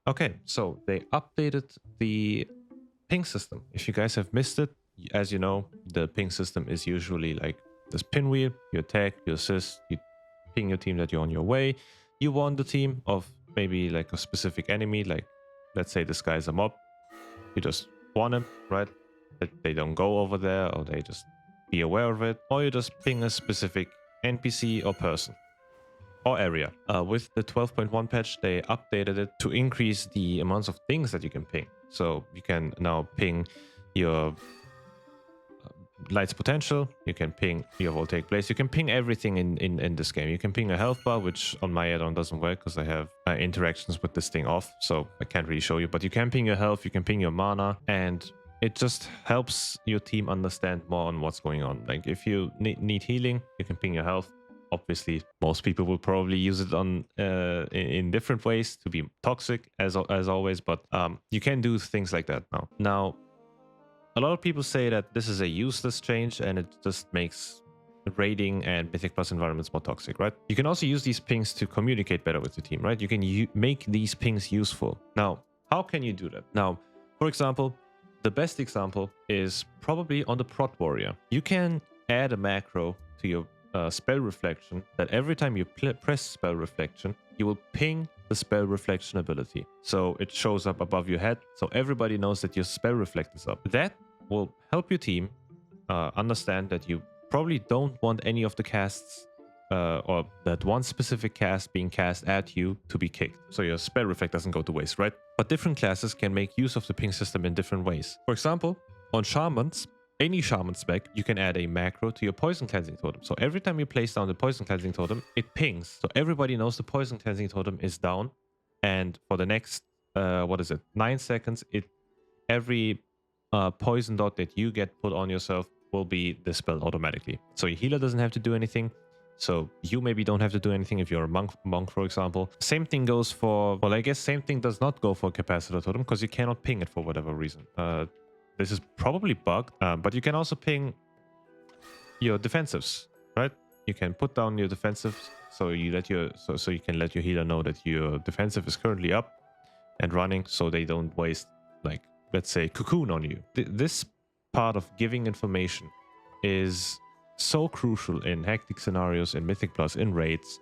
Okay, so they updated the ping system. If you guys have missed it, as you know, the ping system is usually like this pinwheel. You attack, you assist, you ping your team that you're on your way. You warn the team of maybe like a specific enemy, like let's say this guy's a mob. You just warn him, right? That they don't go over there, or they just be aware of it, or you just ping a specific NPC or person or area. With the 12.1 patch, they updated it to increase the amounts of things that you can ping. So you can now ping your light's potential, you can ping your voltaic blaze, you can ping everything in this game. You can ping a health bar, which on my add-on doesn't work because I have interactions with this thing off, so I can't really show you, but you can ping your health, you can ping your mana, and it just helps your team understand more on what's going on. Like if you need healing, you can ping your health. Obviously, most people will probably use it on in different ways to be toxic, as always, but you can do things like that now. Now, a lot of people say that this is a useless change and it just makes raiding and Mythic Plus environments more toxic, right? You can also use these pings to communicate better with the team, right? You can make these pings useful. Now, how can you do that? Now, for example, the best example is probably on the Prot Warrior. You can add a macro to your spell reflection that every time you press spell reflection, you will ping the spell reflection ability. So it shows up above your head, so everybody knows that your spell reflect is up. That will help your team understand that you probably don't want any of the casts or that one specific cast being cast at you to be kicked. So your spell reflect doesn't go to waste, right? But different classes can make use of the ping system in different ways. For example, on Shamans, any Shaman spec, you can add a macro to your Poison Cleansing Totem. So every time you place down the Poison Cleansing Totem, it pings. So everybody knows the Poison Cleansing Totem is down. And for the next, 9 seconds, every poison dot that you get put on yourself will be dispelled automatically. So your healer doesn't have to do anything. So you maybe don't have to do anything if you're a monk, for example. Same thing goes for, well, I guess same thing does not go for Capacitor Totem because you cannot ping it for whatever reason. This is probably bugged, but you can also ping your defensives, right? You can put down your defensives so you let your so you can let your healer know that your defensive is currently up and running, so they don't waste, like, let's say, cocoon on you. This part of giving information is so crucial in hectic scenarios, in Mythic Plus, in raids.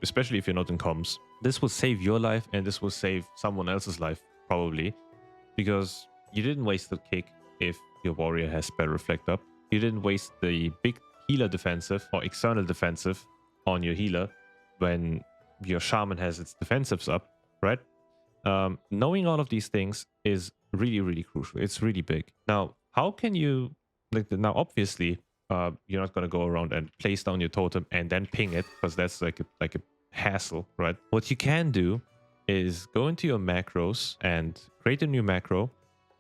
Especially if you're not in comms, this will save your life and this will save someone else's life probably, because you didn't waste the kick if your warrior has spell reflect up. You didn't waste the big healer defensive or external defensive on your healer when your shaman has its defensives up, right? Knowing all of these things is really, really crucial. It's really big. Now, how can you, now obviously, you're not going to go around and place down your totem and then ping it, because that's like a hassle, right? What you can do is go into your macros and create a new macro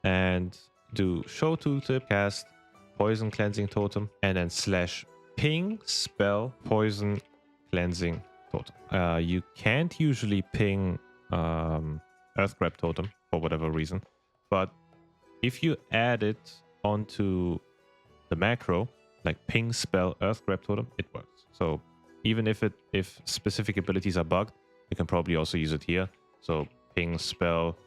and do show tooltip, cast poison cleansing totem, and then / ping spell poison cleansing totem. You can't usually ping earth grab totem for whatever reason, but if you add it onto the macro, like ping spell earth grab totem, it works. So even if specific abilities are bugged, you can probably also use it here. So ping spell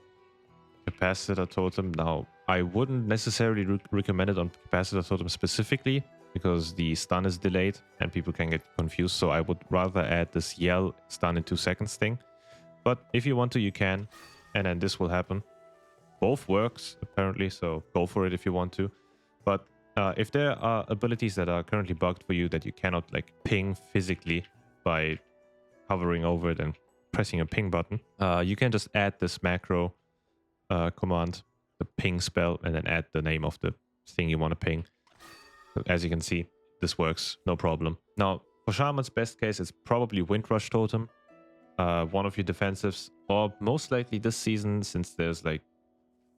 capacitor totem. Now, I wouldn't necessarily recommend it on capacitor totem specifically because the stun is delayed and people can get confused. So I would rather add this yell stun in 2 seconds thing. But if you want to, you can, and then this will happen. Both works apparently, so go for it if you want to. But if there are abilities that are currently bugged for you that you cannot like ping physically by hovering over it and pressing a ping button, you can just add this macro command, the ping spell, and then add the name of the thing you want to ping. As you can see, this works, no problem. Now, for Shaman's best case, it's probably Windrush Totem, one of your defensives, or most likely this season, since there's like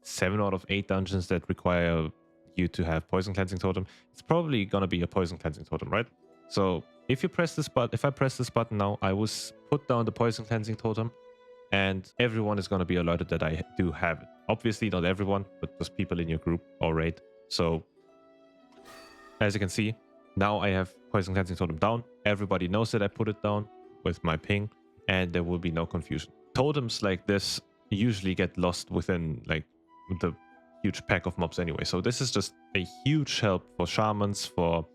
7 out of 8 dungeons that require you to have Poison Cleansing Totem, it's probably gonna be a Poison Cleansing Totem, right? So if you press this button, if I press this button now, I will put down the Poison Cleansing Totem, and everyone is gonna be alerted that I do have it. Obviously, not everyone, but just people in your group or raid. So as you can see, now I have Poison Cleansing Totem down. Everybody knows that I put it down with my ping, and there will be no confusion. Totems like this usually get lost within like the huge pack of mobs anyway. So this is just a huge help for shamans, for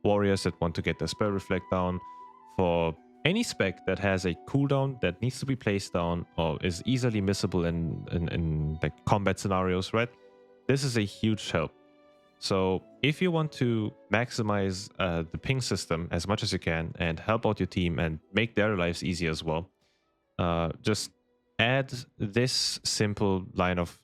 warriors that want to get their spell reflect down, for any spec that has a cooldown that needs to be placed down or is easily missable in like combat scenarios, right? This is a huge help. So if you want to maximize the ping system as much as you can and help out your team and make their lives easy as well, just add this simple line of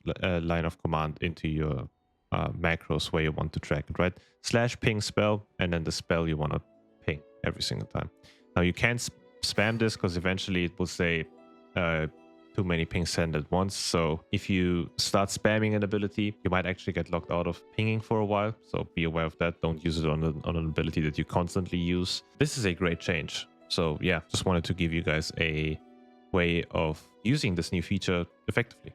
command into your macros where you want to track it, right? /ping spell, and then the spell you want to ping every single time. Now you can't spam this because eventually it will say too many pings sent at once. So if you start spamming an ability, you might actually get locked out of pinging for a while. So be aware of that. Don't use it on an ability that you constantly use. This is a great change. So yeah, just wanted to give you guys a way of using this new feature effectively.